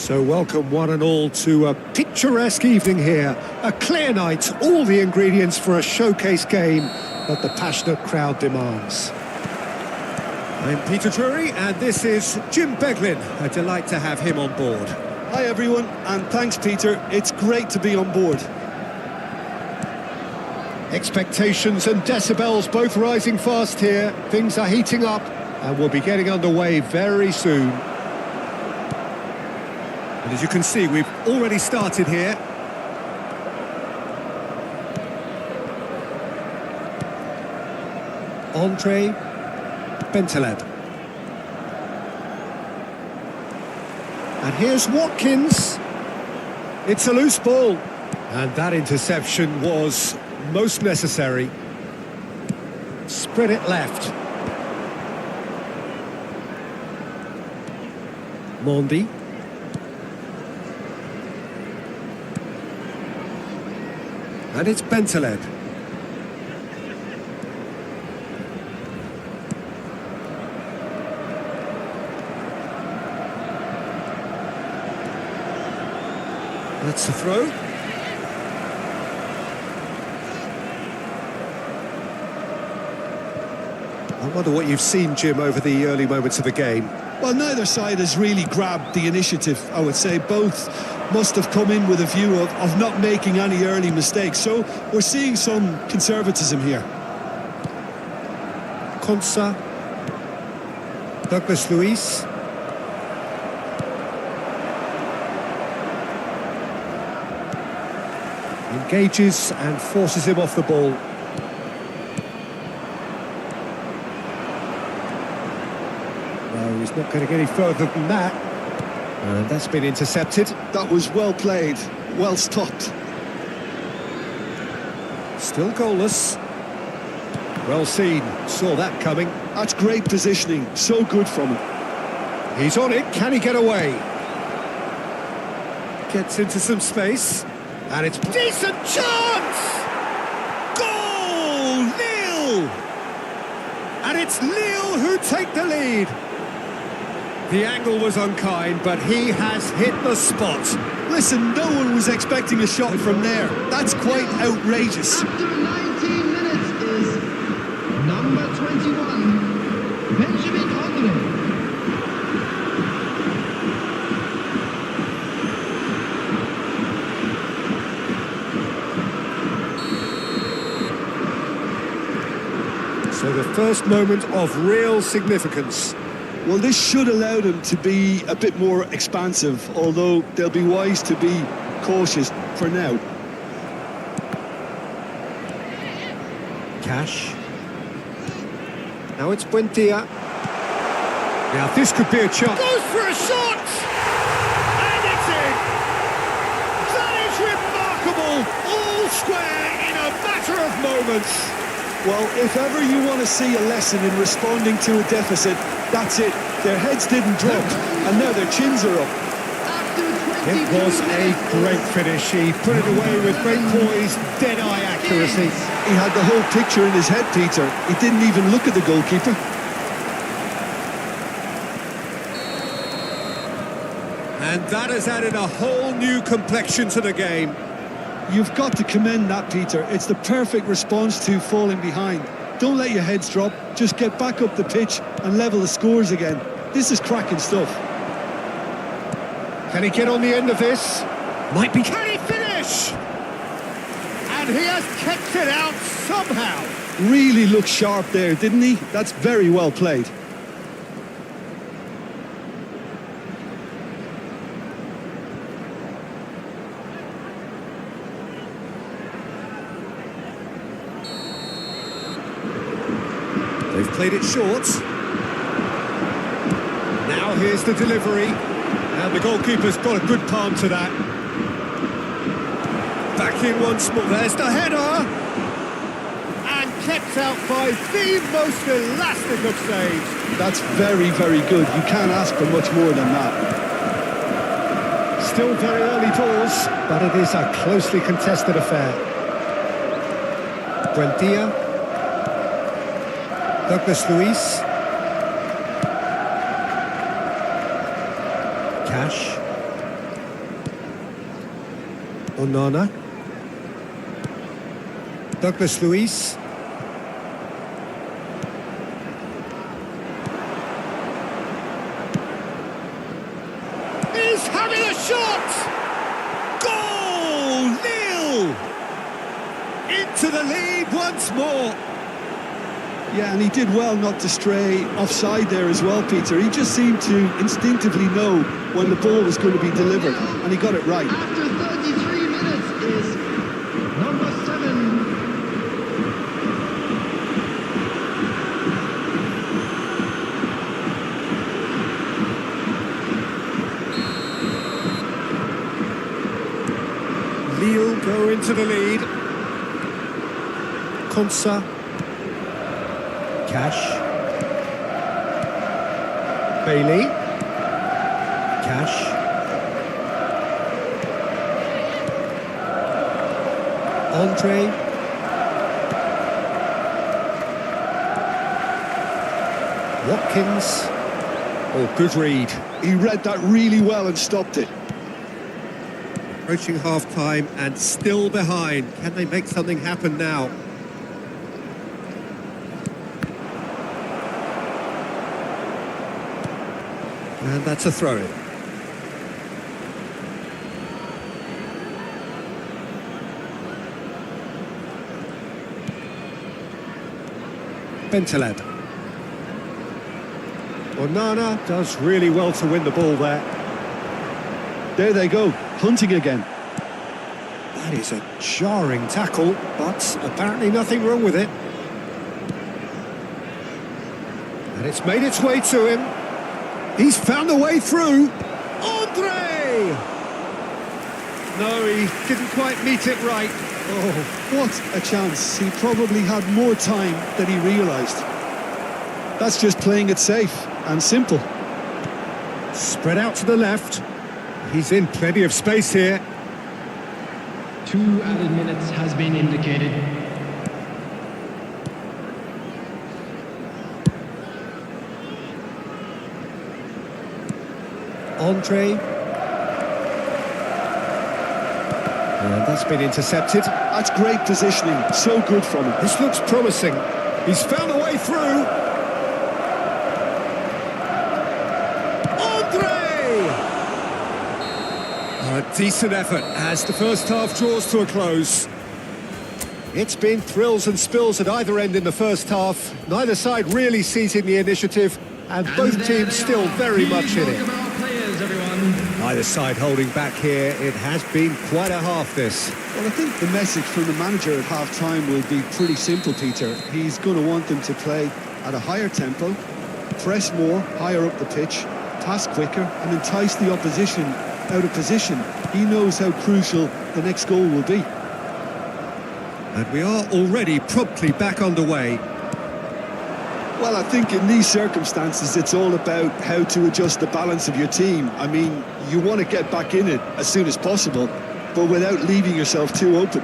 So welcome one and all to a picturesque evening here. A clear night, all the ingredients for a showcase game that the passionate crowd demands. I'm Peter Drury and this is Jim Beglin. A delight to have him on board. Hi everyone, and thanks Peter, it's great to be on board. Expectations and decibels both rising fast here. Things are heating up and we'll be getting underway very soon. And as you can see, we've already started here. Andre Bentaleb. And here's Watkins. It's a loose ball. And that interception was most necessary. Spread it left. Mondi. And it's Bentaleb. That's the throw. I wonder what you've seen, Jim, over the early moments of the game. Well, neither side has really grabbed the initiative, I would say. Both must have come in with a view of not making any early mistakes. So we're seeing some conservatism here. Konsa. Douglas Luiz. Engages and forces him off the ball. No, he's not going to get any further than that. And that's been intercepted. That was well played, well stopped. Still goalless. Well seen, saw that coming. That's great positioning, so good from him. He's on it, can he get away? Gets into some space. And it's decent chance! Goal! Lille! And it's Lille who take the lead. The angle was unkind, but he has hit the spot. Listen, no one was expecting a shot from there. That's quite outrageous. After 19 minutes is number 21, Benjamin Andre. So the first moment of real significance. Well, this should allow them to be a bit more expansive, although they'll be wise to be cautious for now. Cash. Now it's Buendia. Now this could be a chance. Goes for a shot! And it's in! That is remarkable! All square in a matter of moments. Well, if ever you want to see a lesson in responding to a deficit, that's it. Their heads didn't drop, and now their chins are up. It was a great finish. He put it away with great poise, dead-eye accuracy. He had the whole picture in his head, Peter. He didn't even look at the goalkeeper. And that has added a whole new complexion to the game. You've got to commend that, Peter. It's the perfect response to falling behind. Don't let your heads drop. Just get back up the pitch and level the scores again. This is cracking stuff. Can he get on the end of this? Might be. Can he finish? And he has kept it out somehow. Really looked sharp there, didn't he? That's very well played. They've played it short. Now here's the delivery. And the goalkeeper's got a good palm to that. Back in once more. There's the header. And kept out by the most elastic of saves. That's very, very good. You can't ask for much more than that. Still very early doors, but it is a closely contested affair. Buendia. Douglas Luiz. Cash. Onana. Douglas Luiz. He's having a shot! Goal! Nil! Into the lead once more. Yeah, and he did well not to stray offside there as well, Peter. He just seemed to instinctively know when the ball was going to be delivered, and he got it right. After 33 minutes is number 7. Lille go into the lead. Konsa. Cash. Bailey. Cash. Andre. Watkins. Oh, good read. He read that really well and stopped it. Approaching half-time and still behind. Can they make something happen now? And that's a throw-in. Bentaleb. Onana does really well to win the ball there. There they go, hunting again. That is a jarring tackle, but apparently nothing wrong with it. And it's made its way to him. He's found a way through. Andre! No, he didn't quite meet it right. Oh, what a chance. He probably had more time than he realised. That's just playing it safe and simple. Spread out to the left. He's in plenty of space here. 2 added minutes has been indicated. Andre. And that's been intercepted. That's great positioning. So good from him. This looks promising. He's found a way through. Andre! A decent effort as the first half draws to a close. It's been thrills and spills at either end in the first half. Neither side really seizing the initiative, and both teams still very much in it. Welcome our players, everyone. Neither side holding back here. It has been quite a half, this. Well, I think the message from the manager at half-time will be pretty simple, Peter. He's going to want them to play at a higher tempo, press more, higher up the pitch, pass quicker, and entice the opposition out of position. He knows how crucial the next goal will be. And we are already promptly back underway. Well, I think in these circumstances, it's all about how to adjust the balance of your team. I mean, you want to get back in it as soon as possible, but without leaving yourself too open.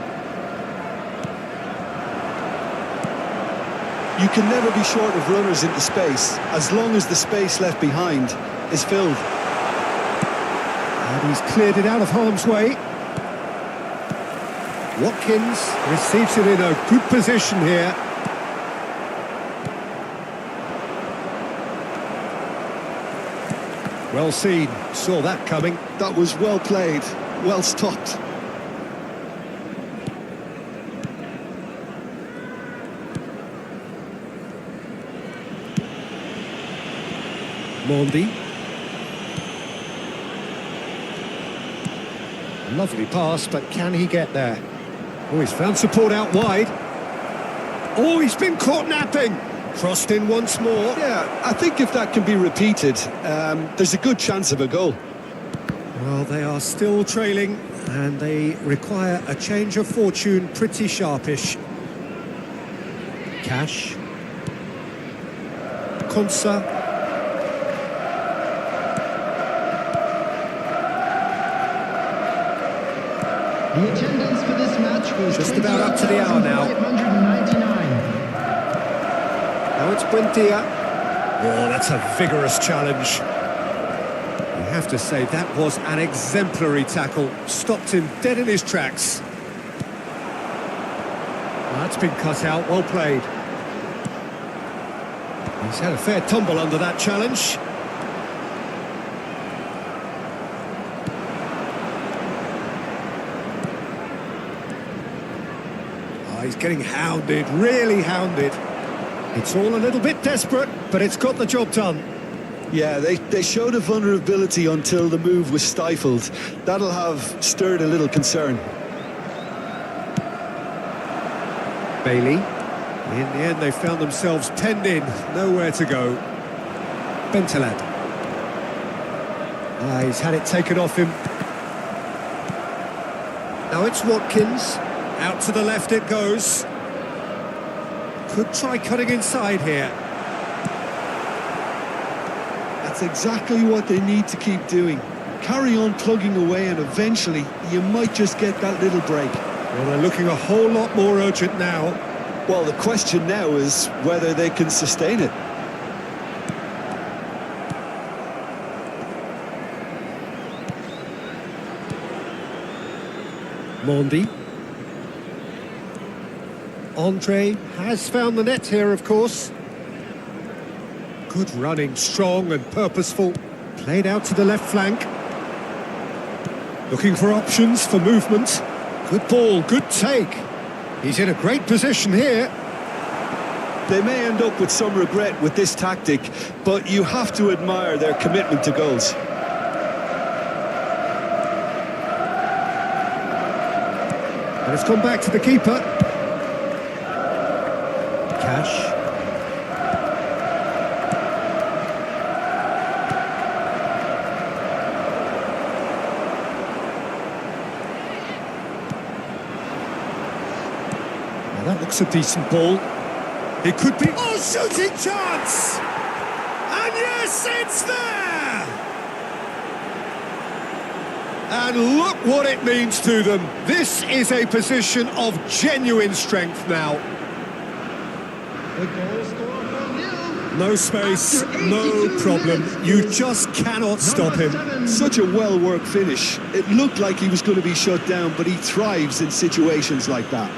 You can never be short of runners into space, as long as the space left behind is filled. And he's cleared it out of harm's way. Watkins receives it in a good position here. Well seen, saw that coming. That was well played, well stopped. Mondi. Lovely pass, but can he get there? Oh, he's found support out wide. Oh, he's been caught napping. Crossed in once more. Yeah, I think if that can be repeated, there's a good chance of a goal. Well, they are still trailing, and they require a change of fortune pretty sharpish. Cash. Konsa. The attendance for this match was Just about up to the hour now. 599. Now it's Buendia. Oh, that's a vigorous challenge. You have to say that was an exemplary tackle. Stopped him dead in his tracks. That's been cut out, well played. He's had a fair tumble under that challenge. He's getting hounded, really hounded. It's all a little bit desperate, but it's got the job done. Yeah, they showed a vulnerability until the move was stifled. That'll have stirred a little concern. Bailey. In the end, they found themselves penned in, nowhere to go. Bentaleb. He's had it taken off him. Now it's Watkins. Out to the left it goes. Could try cutting inside here. That's exactly what they need to keep doing. Carry on plugging away, and eventually you might just get that little break. Well, they're looking a whole lot more urgent now. Well, the question now is whether they can sustain it. Mondi. Andre has found the net here, of course. Good running, strong and purposeful. Played out to the left flank. Looking for options for movement. Good ball, good take. He's in a great position here. They may end up with some regret with this tactic, but you have to admire their commitment to goals. And it's gone back to the keeper. Cash. Now that looks a decent ball. It could be... Oh, shooting chance! And yes, it's there! And look what it means to them. This is a position of genuine strength now. The goal scorer for Lille. No space, After no 82 problem. minutes You is just cannot stop him. number 7. Such a well-worked finish. It looked like he was going to be shut down, but he thrives in situations like that.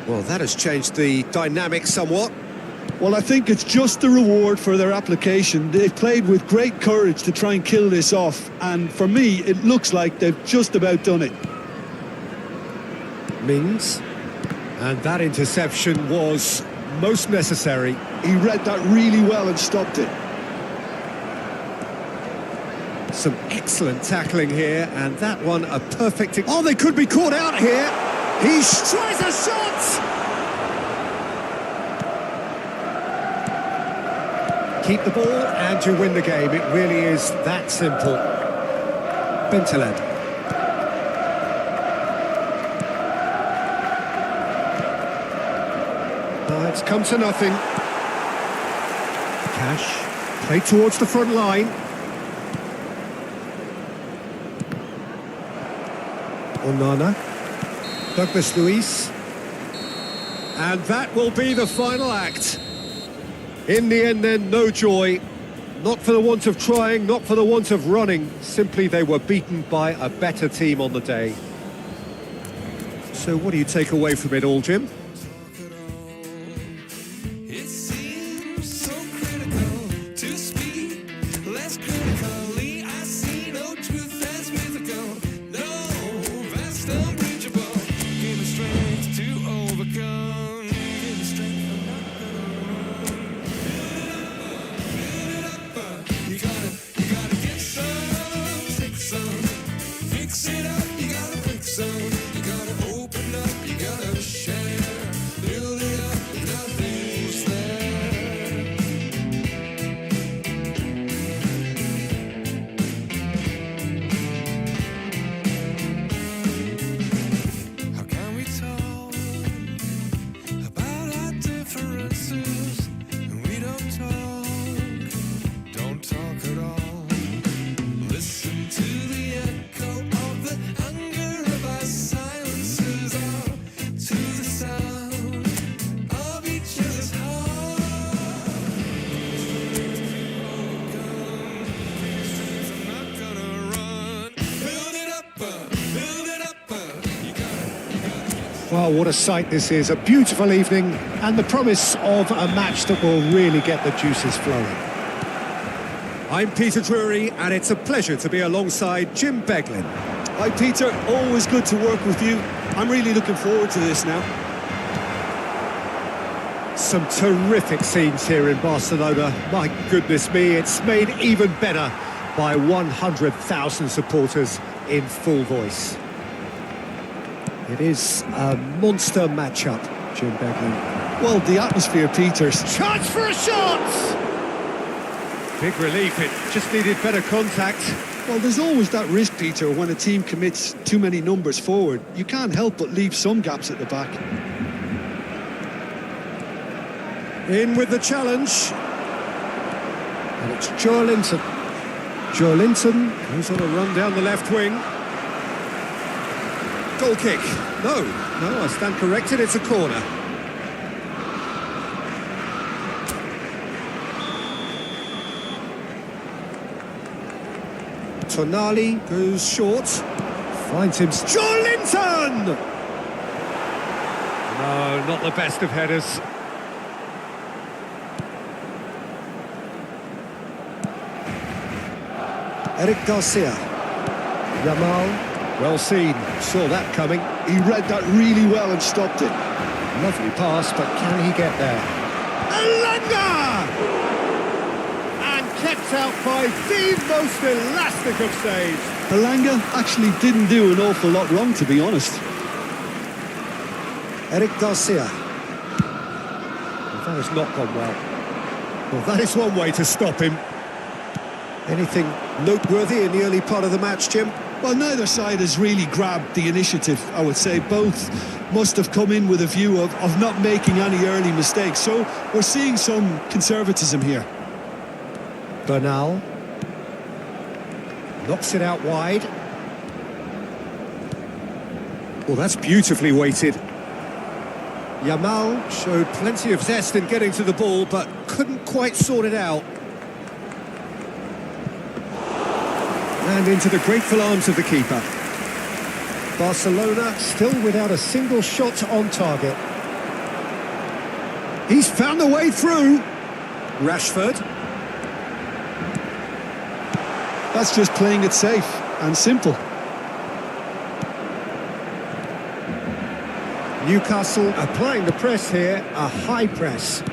Well, that has changed the dynamic somewhat. Well, I think it's just the reward for their application. They've played with great courage to try and kill this off, and for me, it looks like they've just about done it. Mings. And that interception was most necessary. He read that really well and stopped it. Some excellent tackling here, and that one a perfect... Oh, they could be caught out here. He tries a shot! Keep the ball and you win the game. It really is that simple. Bentaleb. It's come to nothing. Cash, play towards the front line. Onana. Douglas Luiz. And that will be the final act. In the end then, no joy. Not for the want of trying, not for the want of running. Simply they were beaten by a better team on the day. So what do you take away from it all, Jim? It seems so critical to speak less critically. I see no truth as mythical. No, vast unbreachable. Give me strength to overcome. Give me strength, I'm not gonna run. Build it up, you gotta get some, take some, fix it up. You gotta break some, you gotta open up, you gotta share. Build it up, nothing's there. How can we talk about our differences and we don't talk at all? Listen to the echo of the hunger of our silences, all to the sound of each other's heart. I'm not gonna run. Build it up, you gotta. Well, what a sight this is. A beautiful evening and the promise of a match that will really get the juices flowing. I'm Peter Drury, and it's a pleasure to be alongside Jim Beglin. Hi, Peter. Always good to work with you. I'm really looking forward to this now. Some terrific scenes here in Barcelona. My goodness me, it's made even better by 100,000 supporters in full voice. It is a monster matchup, Jim Beglin. Well, the atmosphere, Peter. Chance for a shot! Big relief, it just needed better contact. Well, there's always that risk, Peter, when a team commits too many numbers forward. You can't help but leave some gaps at the back. In with the challenge. And it's Joelinton. Joelinton goes on a run down the left wing. Goal kick. No, I stand corrected, it's a corner. Tonali goes short. Finds him. Joelinton! No, not the best of headers. Eric Garcia. Yamal. Well seen. Saw that coming. He read that really well and stopped it. Lovely pass, but can he get there? Elanga! And kept out by the most elastic of saves. Elanga actually didn't do an awful lot wrong, to be honest. Eric Garcia. Well, that has not gone well. Well, that is one way to stop him. Anything noteworthy in the early part of the match, Jim? Well, neither side has really grabbed the initiative, I would say. Both must have come in with a view of not making any early mistakes. So we're seeing some conservatism here. Bernal. Knocks it out wide. Well, that's beautifully weighted. Yamal showed plenty of zest in getting to the ball, but couldn't quite sort it out. And into the grateful arms of the keeper. Barcelona still without a single shot on target. He's found the way through. Rashford. That's just playing it safe and simple. Newcastle applying the press here, a high press.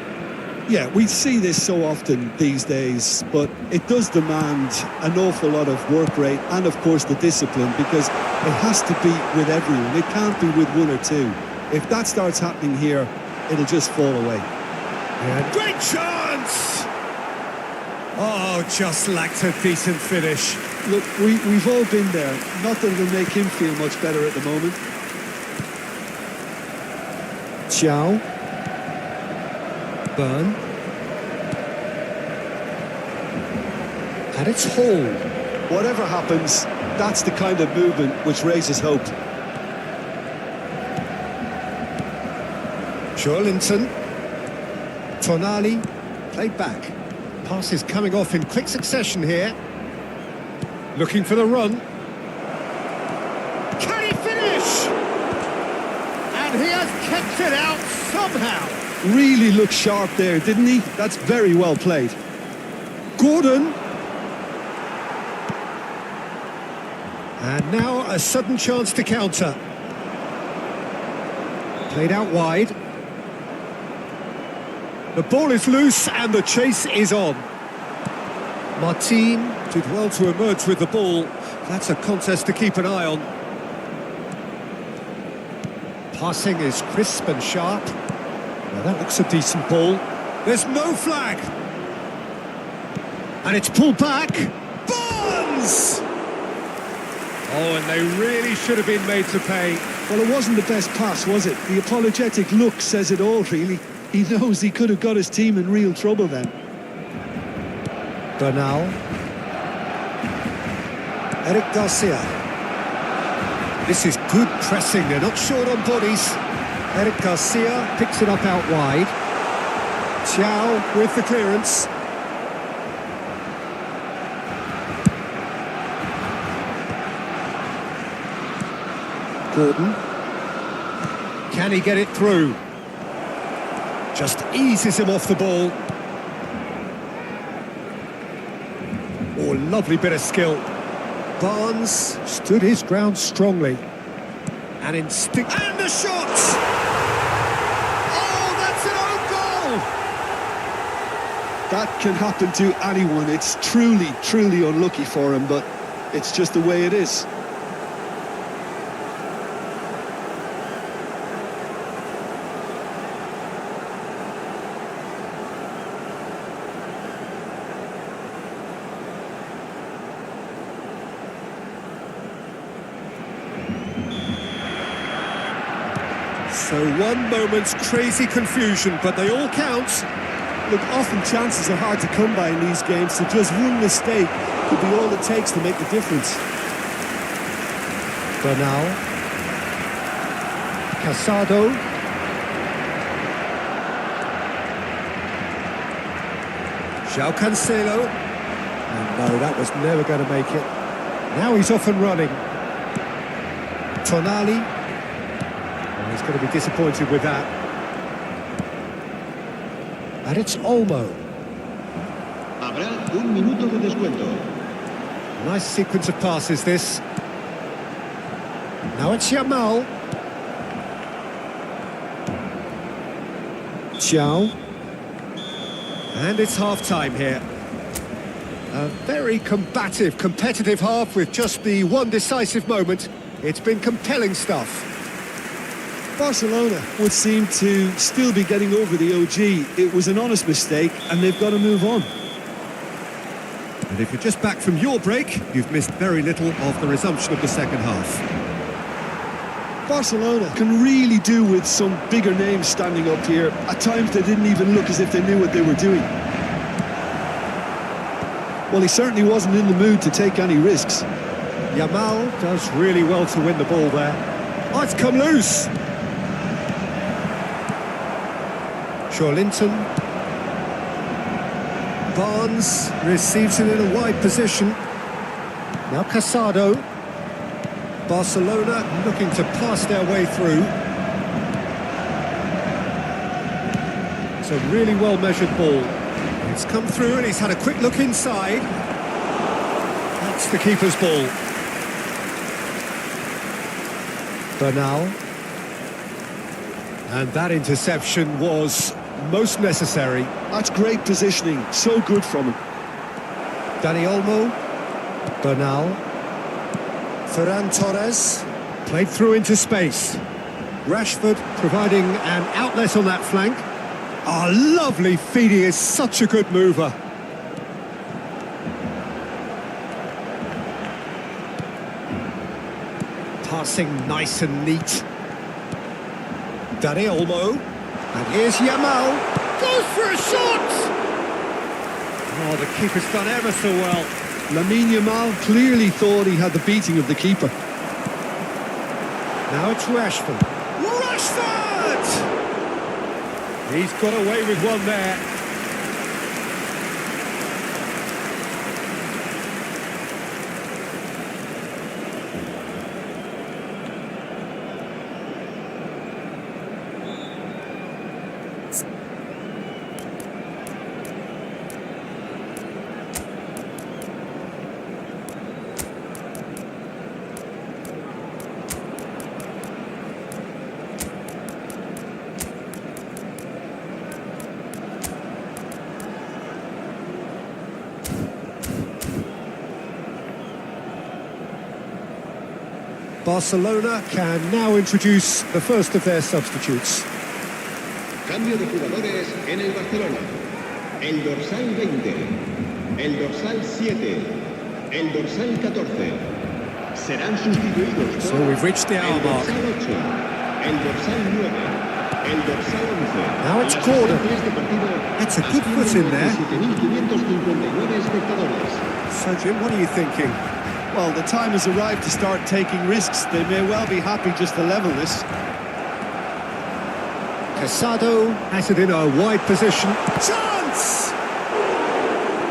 Yeah, we see this so often these days, but it does demand an awful lot of work rate and, of course, the discipline, because it has to be with everyone. It can't be with one or two. If that starts happening here, it'll just fall away. Yeah, great chance! Oh, just lacked a decent finish. Look, we've all been there. Not that it'll make him feel much better at the moment. Chow. Burn. And it's Hall. Whatever happens, that's the kind of movement which raises hope. Joelinton. Tonali. Played back. Passes coming off in quick succession here. Looking for the run. Can he finish? And he has kept it out somehow. Really looked sharp there, didn't he? That's very well played. Gordon. And now a sudden chance to counter. Played out wide. The ball is loose and the chase is on. Martin did well to emerge with the ball. That's a contest to keep an eye on. Passing is crisp and sharp. Now that looks a decent ball. There's no flag. And it's pulled back. Barnes! Oh, and they really should have been made to pay. Well, it wasn't the best pass, was it? The apologetic look says it all, really. He knows he could have got his team in real trouble then. Bernal. Eric Garcia. This is good pressing. They're not short on bodies. Eric Garcia picks it up out wide. Chow with the clearance. Gordon. Can he get it through? Just eases him off the ball. Oh, lovely bit of skill. Barnes stood his ground strongly. And instinct. And the shot! Oh, that's an own goal! That can happen to anyone. It's truly, truly unlucky for him, but it's just the way it is. So one moment's crazy confusion, but they all count. Look, often chances are hard to come by in these games, so just one mistake could be all it takes to make the difference. Bernal. Casado. João Cancelo. And no, that was never going to make it. Now he's off and running. Tonali. He's going to be disappointed with that. And it's Olmo. Habrá un minuto de descuento. Nice sequence of passes, this. Now it's Yamal. Chow. And it's half-time here. A very combative, competitive half with just the one decisive moment. It's been compelling stuff. Barcelona would seem to still be getting over the OG. It was an honest mistake, and they've got to move on. And if you're just back from your break, you've missed very little of the resumption of the second half. Barcelona can really do with some bigger names standing up here. At times they didn't even look as if they knew what they were doing. Well, he certainly wasn't in the mood to take any risks. Yamal does really well to win the ball there. Oh, it's come loose. Joelinton. Barnes receives it in a wide position. Now Casado. Barcelona looking to pass their way through. It's a really well-measured ball. It's come through and he's had a quick look inside. That's the keeper's ball. Bernal. And that interception was most necessary. That's great positioning, so good from him. Dani Olmo. Bernal. Ferran Torres. Played through into space. Rashford providing an outlet on that flank. Oh, lovely feed, he is such a good mover. Passing nice and neat. Dani Olmo. And here's Yamal. Goes for a shot! Oh, the keeper's done ever so well. Lamine Yamal clearly thought he had the beating of the keeper. Now it's Rashford. Rashford! He's got away with one there. Barcelona can now introduce the first of their substitutes. Cambio de jugadores en el Barcelona. El dorsal 20, el dorsal 7, el dorsal 14. Serán sustituidos por So we've reached the hour el mark. dorsal 8, el dorsal 9, el dorsal 11. Now it's Las Gordon. asistencias de partido That's a good foot in there. 7.559 espectadores. So Jim, what are you thinking? Well, the time has arrived to start taking risks. They may well be happy just to level this. Casado has it in a wide position. Chance!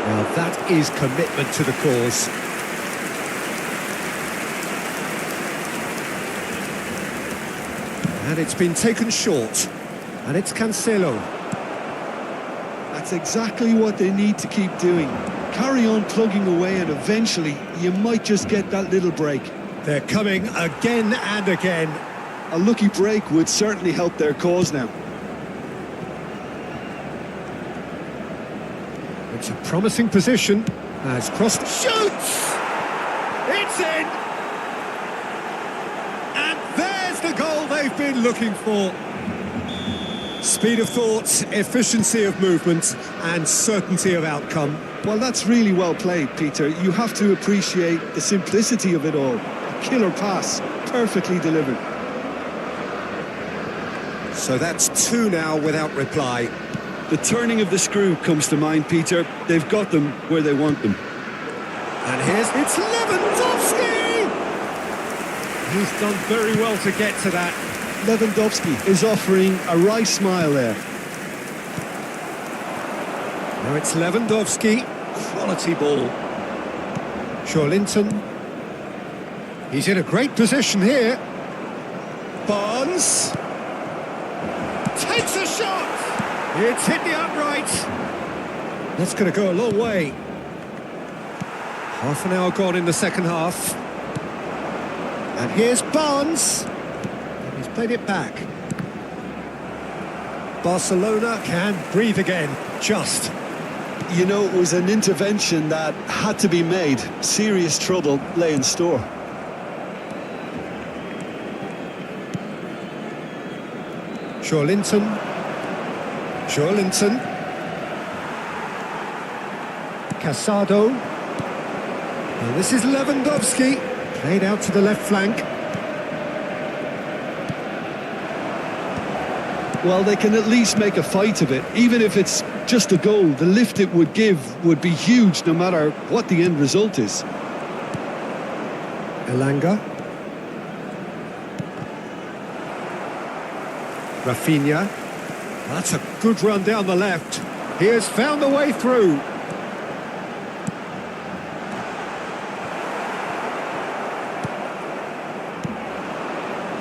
Well, that is commitment to the cause. And it's been taken short. And it's Cancelo. That's exactly what they need to keep doing. Carry on plugging away and eventually you might just get that little break. They're coming again and again. A lucky break would certainly help their cause now. It's a promising position. As crossed, shoots! It's in! And there's the goal they've been looking for. Speed of thought, efficiency of movement, and certainty of outcome. Well, that's really well played, Peter. You have to appreciate the simplicity of it all. A killer pass, perfectly delivered. So that's two now without reply. The turning of the screw comes to mind, Peter. They've got them where they want them. And it's Lewandowski! He's done very well to get to that. Lewandowski is offering a wry smile there. Now it's Lewandowski. Quality ball. Linton. He's in a great position here. Barnes. Takes a shot! It's hit the upright. That's going to go a long way. Half an hour gone in the second half. And here's Barnes. He's played it back. Barcelona can breathe again, just. You know, it was an intervention that had to be made. Serious trouble lay in store. Linton. Casado. And this is Lewandowski. Played out to the left flank. Well, they can at least make a fight of it. Even if it's just a goal, the lift it would give would be huge no matter what the end result is. Elanga. Rafinha. That's a good run down the left. He has found the way through.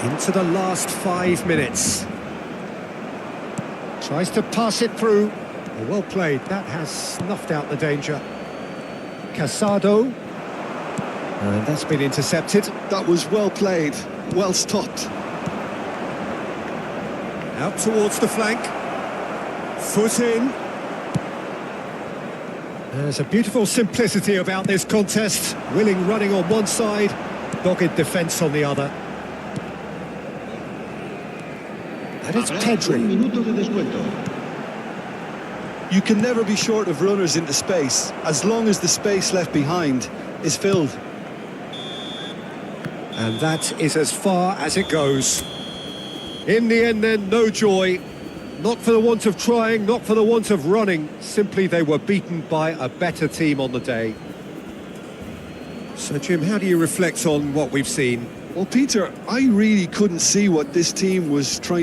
Into the last 5 minutes. Tries to pass it through. Oh, well played. That has snuffed out the danger. Casado. And that's been intercepted. That was well played, well stopped. Out towards the flank. Foot in. There's a beautiful simplicity about this contest. Willing running on one side, dogged defence on the other. And it's Habrá un Pedri. minuto de descuento. You can never be short of runners into space, as long as the space left behind is filled. And that is as far as it goes. In the end then, no joy. Not for the want of trying, not for the want of running. Simply they were beaten by a better team on the day. So Jim, how do you reflect on what we've seen? Well, Peter, I really couldn't see what this team was trying to